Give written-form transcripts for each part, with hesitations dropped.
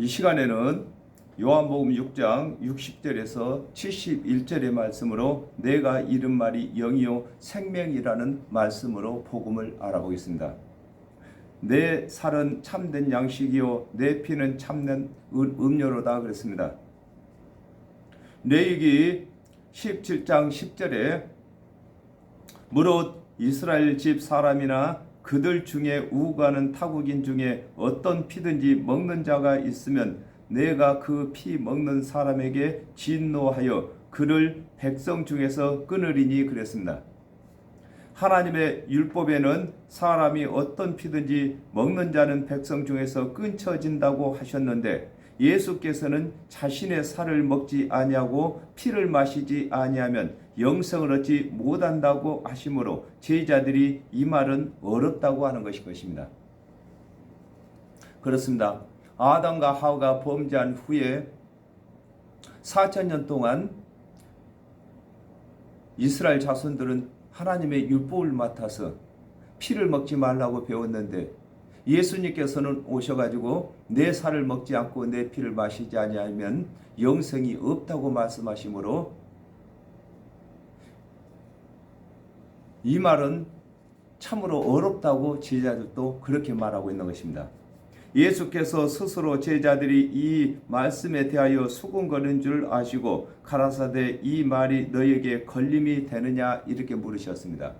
이 시간에는 요한복음 6장 60절에서 71절의 말씀으로 내가 이른 말이 영이요 생명이라는 말씀으로 복음을 알아보겠습니다. 내 살은 참된 양식이요 내 피는 참된 음료로다 그랬습니다. 레위기 17장 10절에 무릇 이스라엘 집 사람이나 그들 중에 우고하는 타국인 중에 어떤 피든지 먹는 자가 있으면 내가 그 피 먹는 사람에게 진노하여 그를 백성 중에서 끊으리니 그랬습니다. 하나님의 율법에는 사람이 어떤 피든지 먹는 자는 백성 중에서 끊쳐진다고 하셨는데 예수께서는 자신의 살을 먹지 아니하고 피를 마시지 아니하면 영생을 얻지 못한다고 하시므로 제자들이 이 말은 어렵다고 하는 것입니다. 그렇습니다. 아담과 하와가 범죄한 후에 4,000년 동안 이스라엘 자손들은 하나님의 율법을 맡아서 피를 먹지 말라고 배웠는데 예수님께서는 오셔가지고 내 살을 먹지 않고 내 피를 마시지 아니하면 영생이 없다고 말씀하시므로 이 말은 참으로 어렵다고 제자들도 그렇게 말하고 있는 것입니다. 예수께서 스스로 제자들이 이 말씀에 대하여 수군거리는 줄 아시고 가라사대 이 말이 너에게 걸림이 되느냐 이렇게 물으셨습니다.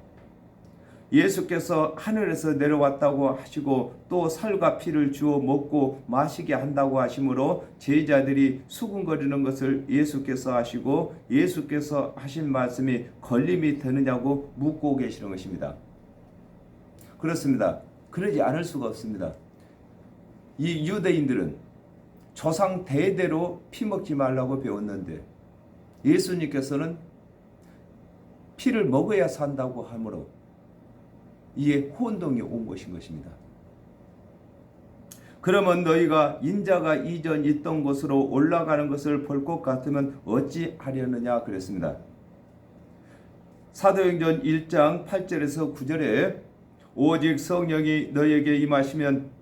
예수께서 하늘에서 내려왔다고 하시고 또 살과 피를 주어 먹고 마시게 한다고 하시므로 제자들이 수군거리는 것을 예수께서 하시고 예수께서 하신 말씀이 걸림이 되느냐고 묻고 계시는 것입니다. 그렇습니다. 그러지 않을 수가 없습니다. 이 유대인들은 조상 대대로 피 먹지 말라고 배웠는데 예수님께서는 피를 먹어야 산다고 하므로 이에 혼동이 온 것입니다. 그러면 너희가 인자가 이전 있던 곳으로 올라가는 것을 볼 것 같으면 어찌 하려느냐 그랬습니다. 사도행전 1장 8절에서 9절에 오직 성령이 너희에게 임하시면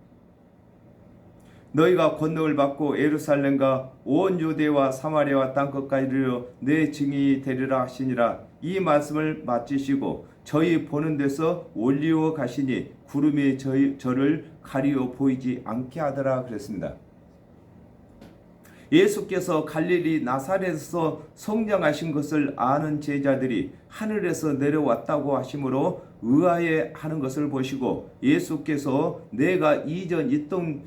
너희가 권능을 받고 예루살렘과 온 유대와 사마리아와 땅끝까지 이르러 내 증인이 되리라 하시니라. 이 말씀을 마치시고 저희 보는 데서 올리어 가시니 구름이 저를 가리어 보이지 않게 하더라 그랬습니다. 예수께서 갈릴리 나사렛에서 성장하신 것을 아는 제자들이 하늘에서 내려왔다고 하시므로 의아해하는 것을 보시고 예수께서 내가 이전 있던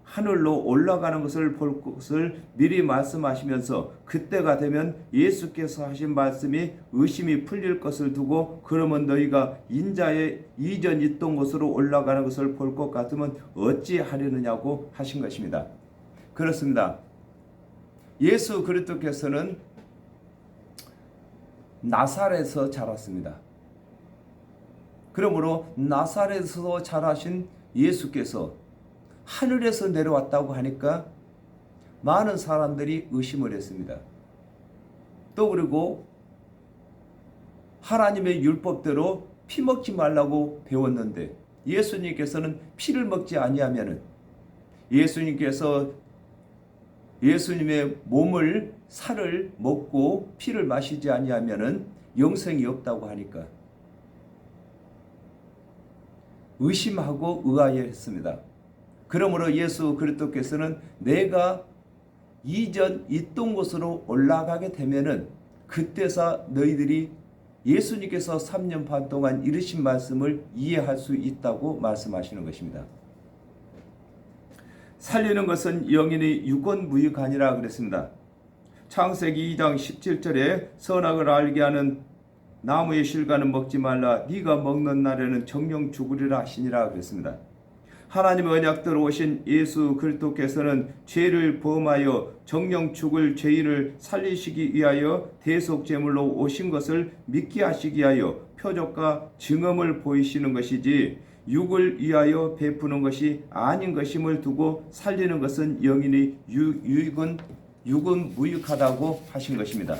하늘로 올라가는 것을 볼 것을 미리 말씀하시면서 그때가 되면 예수께서 하신 말씀이 의심이 풀릴 것을 두고 그러면 너희가 인자의 이전 있던 곳으로 올라가는 것을 볼 것 같으면 어찌 하려느냐고 하신 것입니다. 그렇습니다. 예수 그리스도께서는 나사렛에서 자랐습니다. 그러므로 나사렛에서 자라신 예수께서 하늘에서 내려왔다고 하니까 많은 사람들이 의심을 했습니다. 또 그리고 하나님의 율법대로 피 먹지 말라고 배웠는데 예수님께서는 피를 먹지 아니하면은 예수님께서 예수님의 몸을 살을 먹고 피를 마시지 아니하면은 영생이 없다고 하니까 의심하고 의아해했습니다. 그러므로 예수 그리스도께서는 내가 이전 있던 곳으로 올라가게 되면은 그때서 너희들이 예수님께서 3년 반 동안 이르신 말씀을 이해할 수 있다고 말씀하시는 것입니다. 살리는 것은 영인의 유권무익하니라 그랬습니다. 창세기 2장 17절에 선악을 알게 하는 나무의 실과는 먹지 말라 네가 먹는 날에는 정령 죽으리라 하시니라 그랬습니다. 하나님의 언약대로 오신 예수 그리스도께서는 죄를 범하여 정령 죽을 죄인을 살리시기 위하여 대속제물로 오신 것을 믿게 하시기 위하여 표적과 증언을 보이시는 것이지 육을 위하여 베푸는 것이 아닌 것임을 두고 살리는 것은 영인의 육은 무익하다고 하신 것입니다.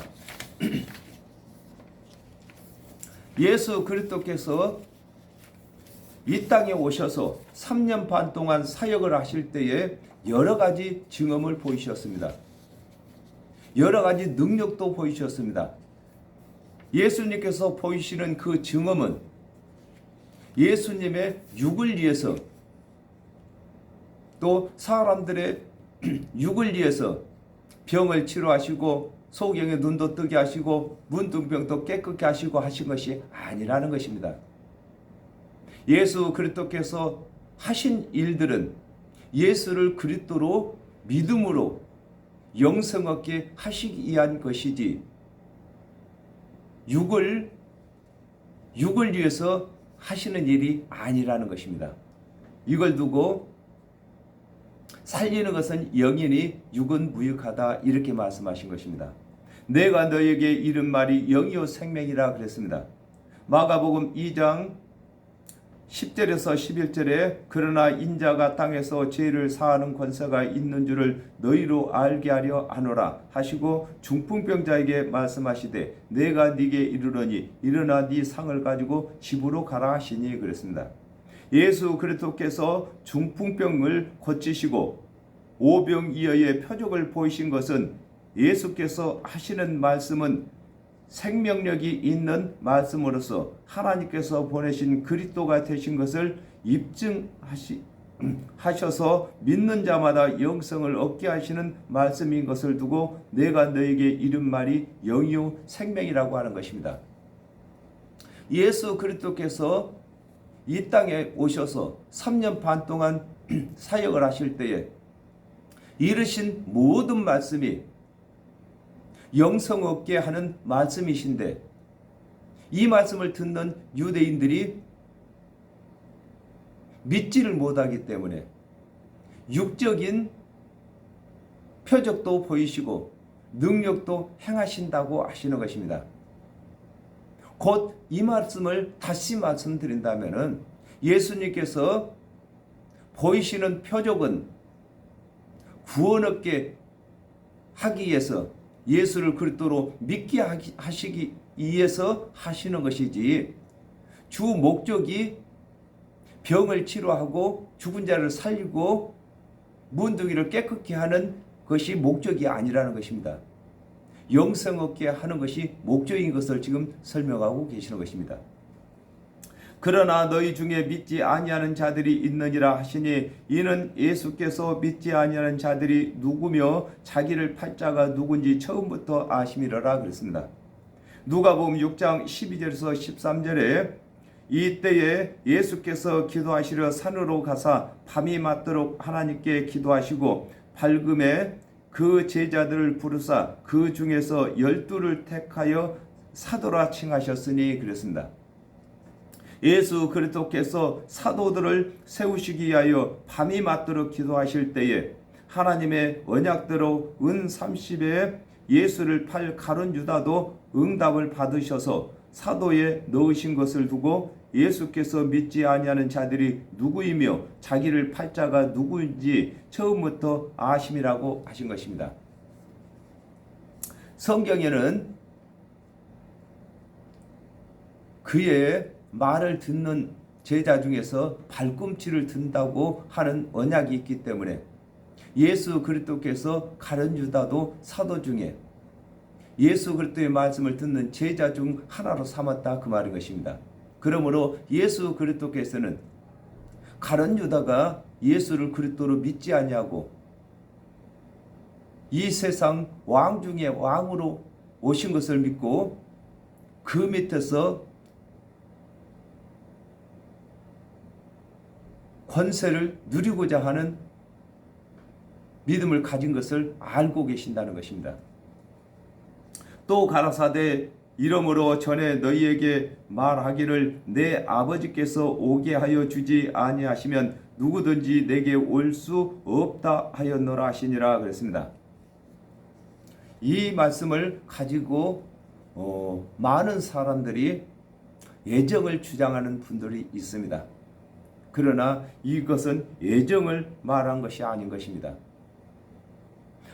예수 그리스도께서 이 땅에 오셔서 3년 반 동안 사역을 하실 때에 여러 가지 증언을 보이셨습니다. 여러 가지 능력도 보이셨습니다. 예수님께서 보이시는 그 증언은 예수님의 육을 위해서, 또 사람들의 육을 위해서 병을 치료하시고 소경의 눈도 뜨게 하시고 문둥병도 깨끗게 하시고 하신 것이 아니라는 것입니다. 예수 그리스도께서 하신 일들은 예수를 그리스도로 믿음으로 영생 얻게 하시기 위한 것이지 육을 위해서 하시는 일이 아니라는 것입니다. 이걸 두고 살리는 것은 영이니 육은 무익하다, 이렇게 말씀하신 것입니다. 내가 너에게 이른 말이 영이요 생명이라 그랬습니다. 마가복음 2장 10절에서 11절에 그러나 인자가 땅에서 죄를 사하는 권세가 있는 줄을 너희로 알게 하려 하노라 하시고 중풍병자에게 말씀하시되 내가 네게 이르노니 일어나 네 상을 가지고 집으로 가라 하시니 그랬습니다. 예수 그리스도께서 중풍병을 고치시고 오병이어의 표적을 보이신 것은 예수께서 하시는 말씀은 생명력이 있는 말씀으로서 하나님께서 보내신 그리스도가 되신 것을 입증하셔서 믿는 자마다 영생을 얻게 하시는 말씀인 것을 두고 내가 너에게 이른 말이 영이요 생명이라고 하는 것입니다. 예수 그리스도께서 이 땅에 오셔서 3년 반 동안 사역을 하실 때에 이르신 모든 말씀이 영성 얻게 하는 말씀이신데, 이 말씀을 듣는 유대인들이 믿지를 못하기 때문에 육적인 표적도 보이시고 능력도 행하신다고 하시는 것입니다. 곧 이 말씀을 다시 말씀드린다면 예수님께서 보이시는 표적은 구원 얻게 하기 위해서, 예수를 그리스도로 믿게 하시기 위해서 하시는 것이지, 주 목적이 병을 치료하고 죽은 자를 살리고 문둥이를 깨끗게 하는 것이 목적이 아니라는 것입니다. 영생 얻게 하는 것이 목적인 것을 지금 설명하고 계시는 것입니다. 그러나 너희 중에 믿지 아니하는 자들이 있느니라 하시니 이는 예수께서 믿지 아니하는 자들이 누구며 자기를 팔 자가 누군지 처음부터 아심이라라 그랬습니다. 누가복음 6장 12절에서 13절에 이때에 예수께서 기도하시려 산으로 가사 밤이 맞도록 하나님께 기도하시고 밝음에 그 제자들을 부르사 그 중에서 12를 택하여 사도라 칭하셨으니 그랬습니다. 예수 그리스도께서 사도들을 세우시기 위하여 밤이 맞도록 기도하실 때에 하나님의 언약대로 은 30에 예수를 팔 가룟 유다도 응답을 받으셔서 사도에 넣으신 것을 두고 예수께서 믿지 아니하는 자들이 누구이며 자기를 팔 자가 누구인지 처음부터 아심이라고 하신 것입니다. 성경에는 그의 말을 듣는 제자 중에서 발꿈치를 든다고 하는 언약이 있기 때문에 예수 그리스도께서 가룟 유다도 사도 중에 예수 그리스도의 말씀을 듣는 제자 중 하나로 삼았다, 그 말인 것입니다. 그러므로 예수 그리스도께서는 가룟 유다가 예수를 그리스도로 믿지 아니하고 이 세상 왕 중에 왕으로 오신 것을 믿고 그 밑에서 권세를 누리고자 하는 믿음을 가진 것을 알고 계신다는 것입니다. 또 가라사대 이러므로 전에 너희에게 말하기를 내 아버지께서 오게 하여 주지 아니하시면 누구든지 내게 올 수 없다 하였노라 하시니라 그랬습니다. 이 말씀을 가지고 많은 사람들이 예정을 주장하는 분들이 있습니다. 그러나 이것은 예정을 말한 것이 아닌 것입니다.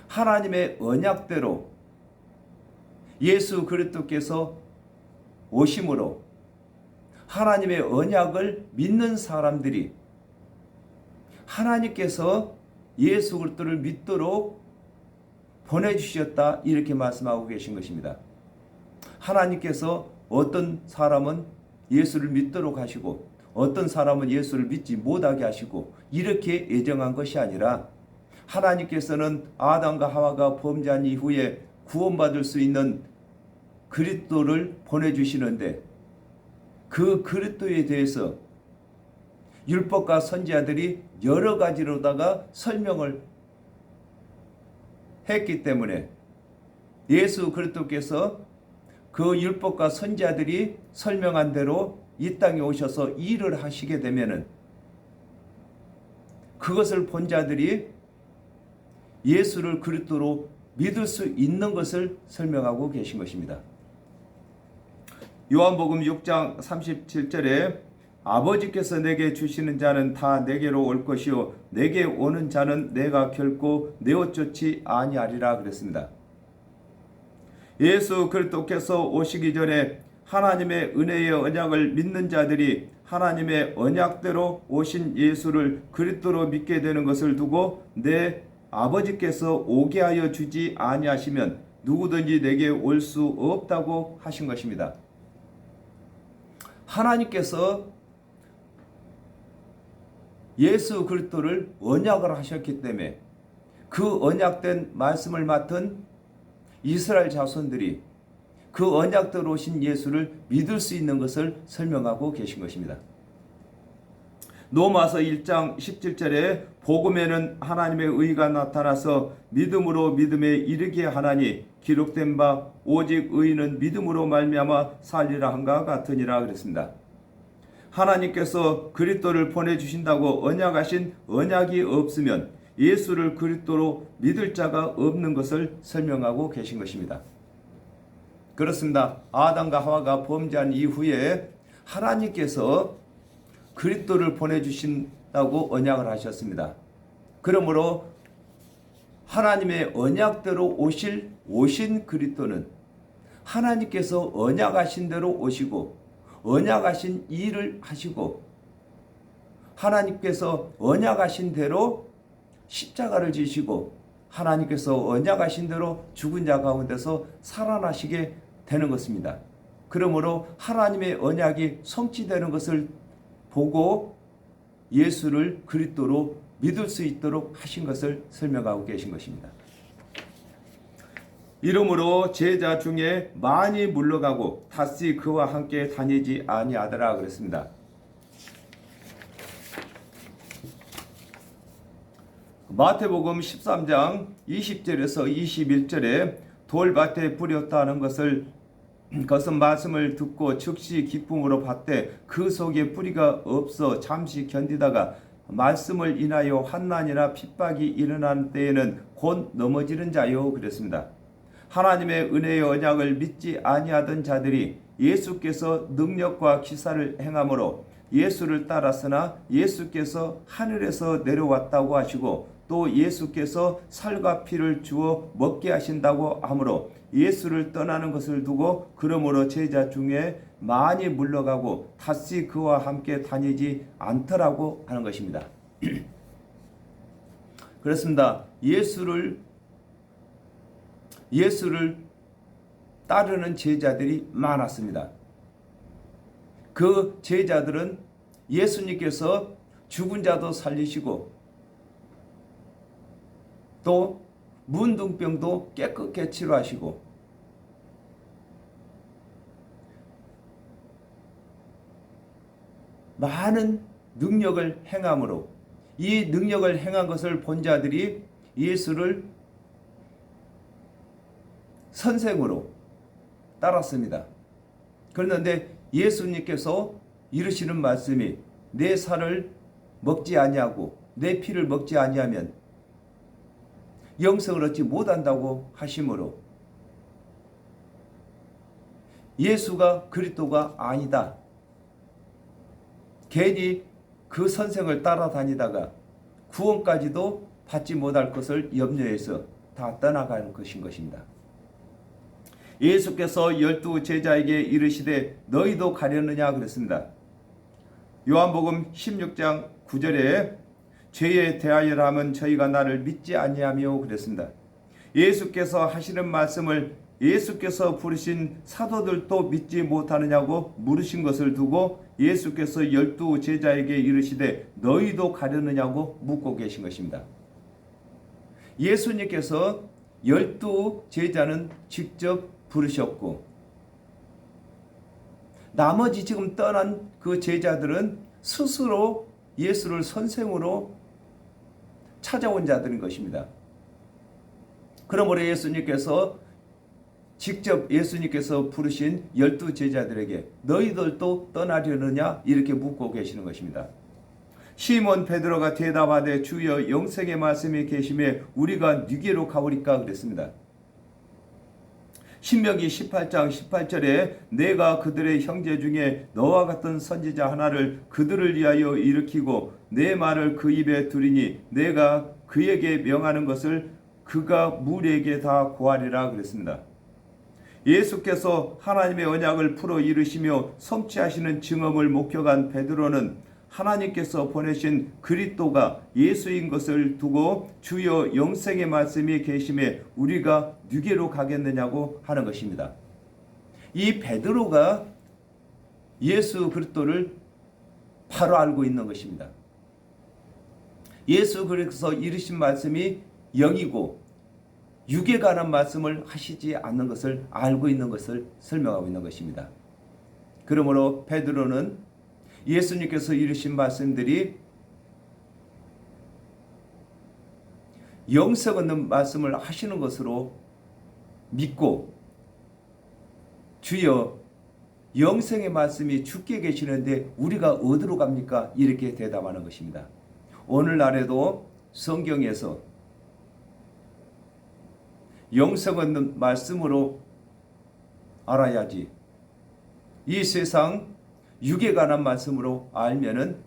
하나님의 언약대로 예수 그리스도께서 오심으로 하나님의 언약을 믿는 사람들이 하나님께서 예수 그리스도를 믿도록 보내주셨다, 이렇게 말씀하고 계신 것입니다. 하나님께서 어떤 사람은 예수를 믿도록 하시고 어떤 사람은 예수를 믿지 못하게 하시고 이렇게 예정한 것이 아니라, 하나님께서는 아담과 하와가 범죄한 이후에 구원받을 수 있는 그리스도를 보내주시는데, 그 그리스도에 대해서 율법과 선지자들이 여러 가지로다가 설명을 했기 때문에, 예수 그리스도께서 그 율법과 선지자들이 설명한 대로 이 땅에 오셔서 일을 하시게 되면은, 그것을 본 자들이 예수를 그리스도로 믿을 수 있는 것을 설명하고 계신 것입니다. 요한복음 6장 37절에 아버지께서 내게 주시는 자는 다 내게로 올 것이요 내게 오는 자는 내가 결코 내어 쫓지 아니하리라 그랬습니다. 예수 그리스도께서 오시기 전에 하나님의 은혜의 언약을 믿는 자들이 하나님의 언약대로 오신 예수를 그리스도로 믿게 되는 것을 두고, 내 아버지께서 오게 하여 주지 아니하시면 누구든지 내게 올 수 없다고 하신 것입니다. 하나님께서 예수 그리스도를 언약을 하셨기 때문에 그 언약된 말씀을 맡은 이스라엘 자손들이 그 언약대로 오신 예수를 믿을 수 있는 것을 설명하고 계신 것입니다. 로마서 1장 17절에 복음에는 하나님의 의가 나타나서 믿음으로 믿음에 이르게 하나니 기록된 바 오직 의인은 믿음으로 말미암아 살리라 한가 같으니라 그랬습니다. 하나님께서 그리스도를 보내주신다고 언약하신 언약이 없으면 예수를 그리스도로 믿을 자가 없는 것을 설명하고 계신 것입니다. 그렇습니다. 아담과 하와가 범죄한 이후에 하나님께서 그리스도를 보내주신다고 언약을 하셨습니다. 그러므로 하나님의 언약대로 오신 그리스도는 하나님께서 언약하신 대로 오시고 언약하신 일을 하시고, 하나님께서 언약하신 대로 십자가를 지시고 하나님께서 언약하신 대로 죽은 자 가운데서 살아나시게 되는 것입니다. 그러므로 하나님의 언약이 성취되는 것을 보고 예수를 그리스도로 믿을 수 있도록 하신 것을 설명하고 계신 것입니다. 이러므로 제자 중에 많이 물러가고 다시 그와 함께 다니지 아니하더라 그랬습니다. 마태복음 13장 20절에서 21절에 돌밭에 뿌렸다는 것은 말씀을 듣고 즉시 기쁨으로 받되 그 속에 뿌리가 없어 잠시 견디다가 말씀을 인하여 환난이나 핍박이 일어나는 때에는 곧 넘어지는 자요 그랬습니다. 하나님의 은혜의 언약을 믿지 아니하던 자들이 예수께서 능력과 기사를 행함으로 예수를 따랐으나 예수께서 하늘에서 내려왔다고 하시고 또 예수께서 살과 피를 주어 먹게 하신다고 하므로 예수를 떠나는 것을 두고 그러므로 제자 중에 많이 물러가고 다시 그와 함께 다니지 않더라고 하는 것입니다. 그렇습니다. 예수를 따르는 제자들이 많았습니다. 그 제자들은 예수님께서 죽은 자도 살리시고 또 문둥병도 깨끗게 치료하시고 많은 능력을 행함으로 이 능력을 행한 것을 본 자들이 예수를 선생으로 따랐습니다. 그런데 예수님께서 이르시는 말씀이 내 살을 먹지 아니하고 내 피를 먹지 아니하면 영생을 얻지 못한다고 하심으로 예수가 그리스도가 아니다. 괜히 그 선생을 따라다니다가 구원까지도 받지 못할 것을 염려해서 다 떠나가는 것인 것입니다. 예수께서 12 제자에게 이르시되 너희도 가려느냐 그랬습니다. 요한복음 16장 9절에 죄에 대하여라면 저희가 나를 믿지 아니하며 그랬습니다. 예수께서 하시는 말씀을 예수께서 부르신 사도들도 믿지 못하느냐고 물으신 것을 두고 예수께서 12 제자에게 이르시되 너희도 가려느냐고 묻고 계신 것입니다. 예수님께서 12 제자는 직접 부르셨고 나머지 지금 떠난 그 제자들은 스스로 예수를 선생으로 찾아온 자들인 것입니다. 그러므로 예수님께서 부르신 12 제자들에게 너희들도 떠나려느냐 이렇게 묻고 계시는 것입니다. 시몬 베드로가 대답하되 주여 영생의 말씀이 계심에 우리가 누게로 가오리까 그랬습니다. 신명기 18장 18절에 내가 그들의 형제 중에 너와 같은 선지자 하나를 그들을 위하여 일으키고 내 말을 그 입에 두리니 내가 그에게 명하는 것을 그가 무리에게 다 고하리라 그랬습니다. 예수께서 하나님의 언약을 풀어 이루시며 성취하시는 증언을 목격한 베드로는 하나님께서 보내신 그리스도가 예수인 것을 두고 주여 영생의 말씀이 계심에 우리가 누게로 가겠느냐고 하는 것입니다. 이 베드로가 예수 그리스도를 바로 알고 있는 것입니다. 예수 그리스도께서 이르신 말씀이 영이고 육에 관한 말씀을 하시지 않는 것을 알고 있는 것을 설명하고 있는 것입니다. 그러므로 베드로는 예수님께서 이르신 말씀들이 영성 없는 말씀을 하시는 것으로 믿고 주여 영생의 말씀이 주께 계시는데 우리가 어디로 갑니까? 이렇게 대답하는 것입니다. 오늘날에도 성경에서 영성 없는 말씀으로 알아야지 이 세상 육에 관한 말씀으로 알면은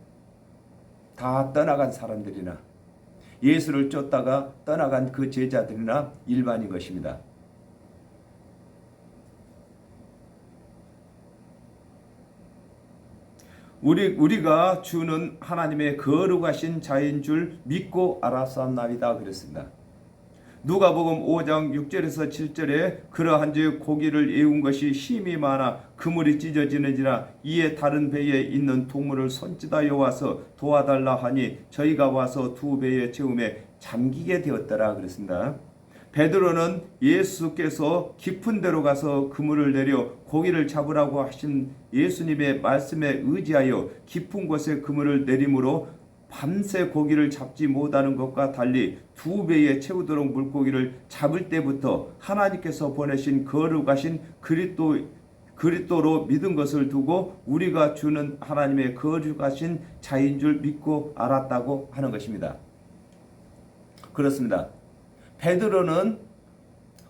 다 떠나간 사람들이나 예수를 쫓다가 떠나간 그 제자들이나 일반인 것입니다. 우리가 주는 하나님의 거룩하신 자인 줄 믿고 알았사옵나이다 그랬습니다. 누가복음 5장 6절에서 7절에 그러한즉 고기를 애운 것이 심히 많아 그물이 찢어지는지라 이에 다른 배에 있는 동물을 손짓하여 와서 도와달라 하니 저희가 와서 두 배의 채움에 잠기게 되었더라 그랬습니다. 베드로는 예수께서 깊은 데로 가서 그물을 내려 고기를 잡으라고 하신 예수님의 말씀에 의지하여 깊은 곳에 그물을 내림으로 밤새 고기를 잡지 못하는 것과 달리 두 배에 채우도록 물고기를 잡을 때부터 하나님께서 보내신 거룩하신 그리스도로 믿은 것을 두고 우리가 주는 하나님의 거룩하신 자인 줄 믿고 알았다고 하는 것입니다. 그렇습니다. 베드로는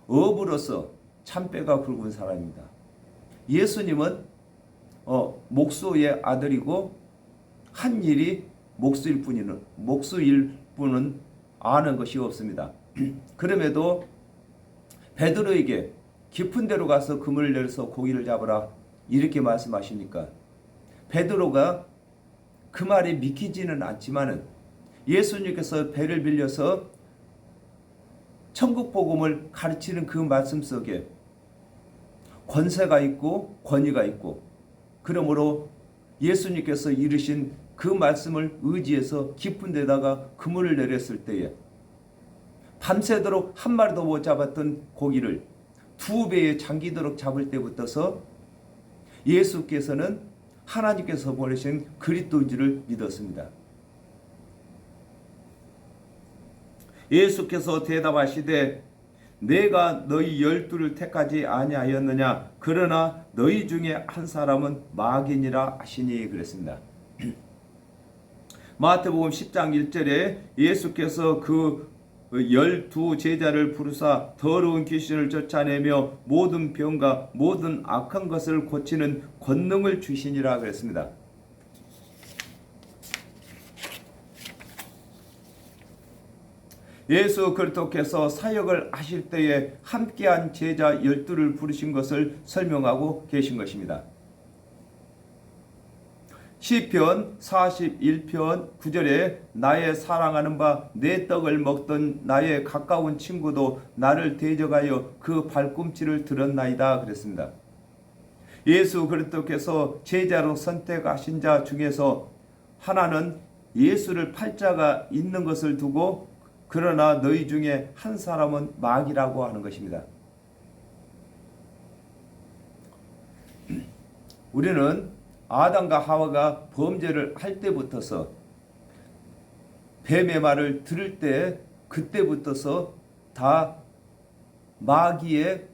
어부로서 참배가 굵은 사람입니다. 예수님은 목수의 아들이고 한 일이 목수일 뿐은 아는 것이 없습니다. 그럼에도 베드로에게 깊은 데로 가서 그물을 내려서 고기를 잡으라 이렇게 말씀하시니까 베드로가 그 말이 믿기지는 않지만은 예수님께서 배를 빌려서 천국 복음을 가르치는 그 말씀 속에 권세가 있고 권위가 있고 그러므로 예수님께서 이르신 그 말씀을 의지해서 깊은 데다가 그물을 내렸을 때에 밤새도록 한 마리도 못 잡았던 고기를 두 배에 잠기도록 잡을 때부터서 예수께서는 하나님께서 보내신 그리스도인 줄을 믿었습니다. 예수께서 대답하시되 내가 너희 12를 택하지 아니하였느냐 그러나 너희 중에 한 사람은 마귀니라 하시니 그랬습니다. 마태복음 10장 1절에 예수께서 그 12 제자를 부르사 더러운 귀신을 쫓아내며 모든 병과 모든 악한 것을 고치는 권능을 주시니라 그랬습니다. 예수 그리스도께서 사역을 하실 때에 함께한 제자 12를 부르신 것을 설명하고 계신 것입니다. 시편 41편 9절에 나의 사랑하는 바 내 떡을 먹던 나의 가까운 친구도 나를 대적하여 그 발꿈치를 들었나이다 그랬습니다. 예수 그리스도께서 제자로 선택하신 자 중에서 하나는 예수를 팔자가 있는 것을 두고 그러나 너희 중에 한 사람은 마귀라고 하는 것입니다. 우리는 아담과 하와가 범죄를 할 때부터서 뱀의 말을 들을 때 그때부터서 다 마귀에게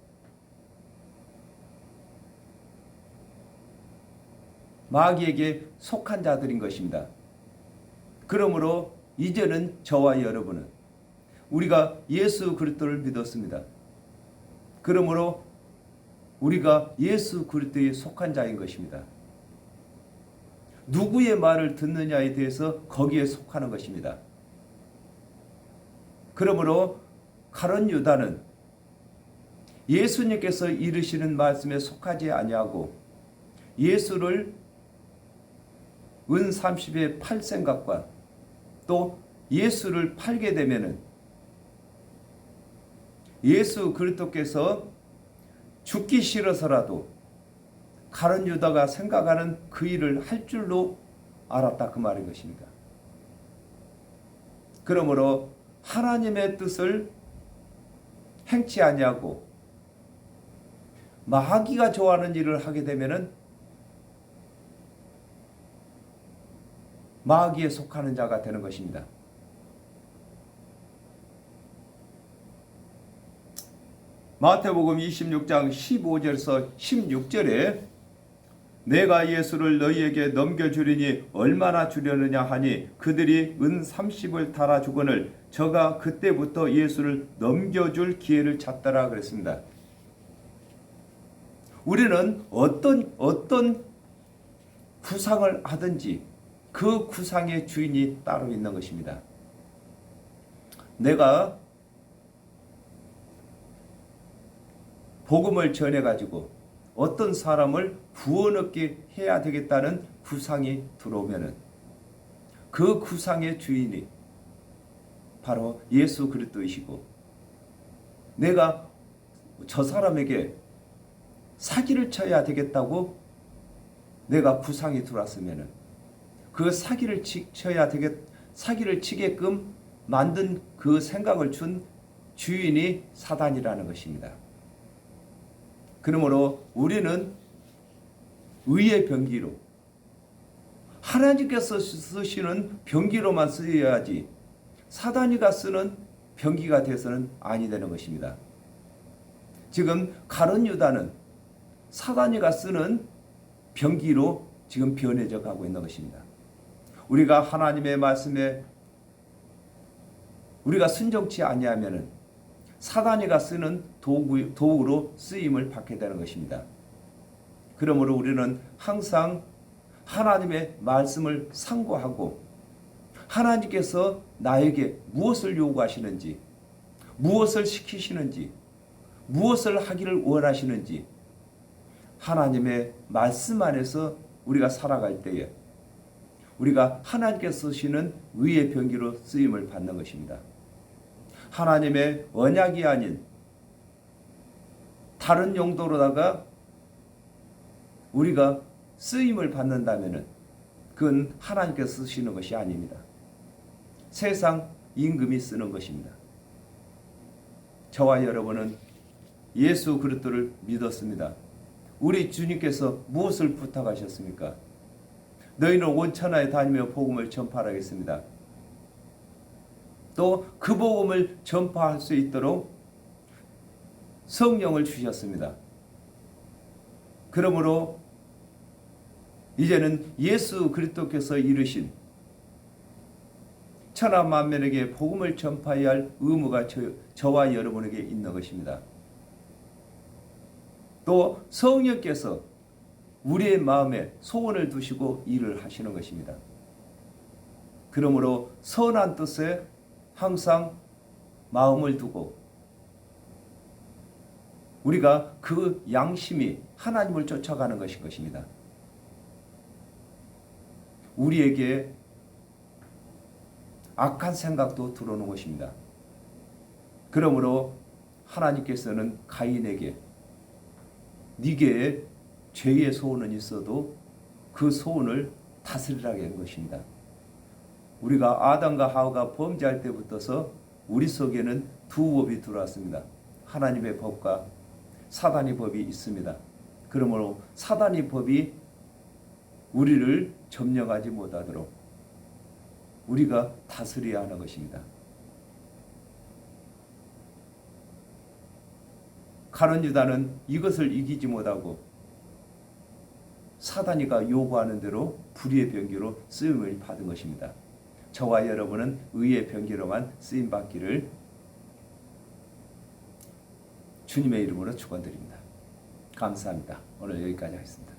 속한 자들인 것입니다. 그러므로 이제는 저와 여러분은 우리가 예수 그리스도를 믿었습니다. 그러므로 우리가 예수 그리스도에 속한 자인 것입니다. 누구의 말을 듣느냐에 대해서 거기에 속하는 것입니다. 그러므로 가룟 유다는 예수님께서 이르시는 말씀에 속하지 아니하고 예수를 은 30에 팔 생각과 또 예수를 팔게 되면은 예수 그리스도께서 죽기 싫어서라도 가룟 유다가 생각하는 그 일을 할 줄로 알았다 그 말인 것입니다. 그러므로 하나님의 뜻을 행치 아니하고 마귀가 좋아하는 일을 하게 되면은 마귀에 속하는 자가 되는 것입니다. 마태복음 26장 15절에서 16절에 내가 예수를 너희에게 넘겨주리니 얼마나 주려느냐 하니 그들이 은 30을 달아주거늘 저가 그때부터 예수를 넘겨줄 기회를 찾더라 그랬습니다. 우리는 어떤 구상을 하든지 그 구상의 주인이 따로 있는 것입니다. 내가 복음을 전해가지고 어떤 사람을 구원 얻게 해야 되겠다는 구상이 들어오면은 그 구상의 주인이 바로 예수 그리스도이시고 내가 저 사람에게 사기를 쳐야 되겠다고 내가 구상이 들어왔으면은 그 사기를 치게끔 만든 그 생각을 준 주인이 사단이라는 것입니다. 그러므로 우리는 의의 병기로 하나님께서 쓰시는 병기로만 쓰여야지 사단이가 쓰는 병기가 돼서는 아니 되는 것입니다. 지금 가룟 유다는 사단이가 쓰는 병기로 지금 변해져 가고 있는 것입니다. 우리가 하나님의 말씀에 우리가 순종치 아니하면은 사단이가 쓰는 도구로 쓰임을 받게 되는 것입니다. 그러므로 우리는 항상 하나님의 말씀을 상고하고 하나님께서 나에게 무엇을 요구하시는지, 무엇을 시키시는지, 무엇을 하기를 원하시는지 하나님의 말씀 안에서 우리가 살아갈 때에 우리가 하나님께서 쓰시는 의의 병기로 쓰임을 받는 것입니다. 하나님의 언약이 아닌 다른 용도로다가 우리가 쓰임을 받는다면은 그건 하나님께서 쓰시는 것이 아닙니다. 세상 임금이 쓰는 것입니다. 저와 여러분은 예수 그리스도를 믿었습니다. 우리 주님께서 무엇을 부탁하셨습니까? 너희는 온 천하에 다니며 복음을 전파하겠습니다. 또 그 복음을 전파할 수 있도록 성령을 주셨습니다. 그러므로 이제는 예수 그리스도께서 이르신 천하 만민에게 복음을 전파해야 할 의무가 저와 여러분에게 있는 것입니다. 또 성령께서 우리의 마음에 소원을 두시고 일을 하시는 것입니다. 그러므로 선한 뜻에 항상 마음을 두고 우리가 그 양심이 하나님을 쫓아가는 것인 것입니다. 우리에게 악한 생각도 들어오는 것입니다. 그러므로 하나님께서는 가인에게 네게 죄의 소원은 있어도 그 소원을 다스리라고 한 것입니다. 우리가 아담과 하와가 범죄할 때부터서 우리 속에는 두 법이 들어왔습니다. 하나님의 법과 사단의 법이 있습니다. 그러므로 사단의 법이 우리를 점령하지 못하도록 우리가 다스려야 하는 것입니다. 가룟 유다는 이것을 이기지 못하고 사단이가 요구하는 대로 불의의 병기로 쓰임을 받은 것입니다. 저와 여러분은 의의 병기로만 쓰임 받기를 주님의 이름으로 축원드립니다. 감사합니다. 오늘 여기까지 하겠습니다.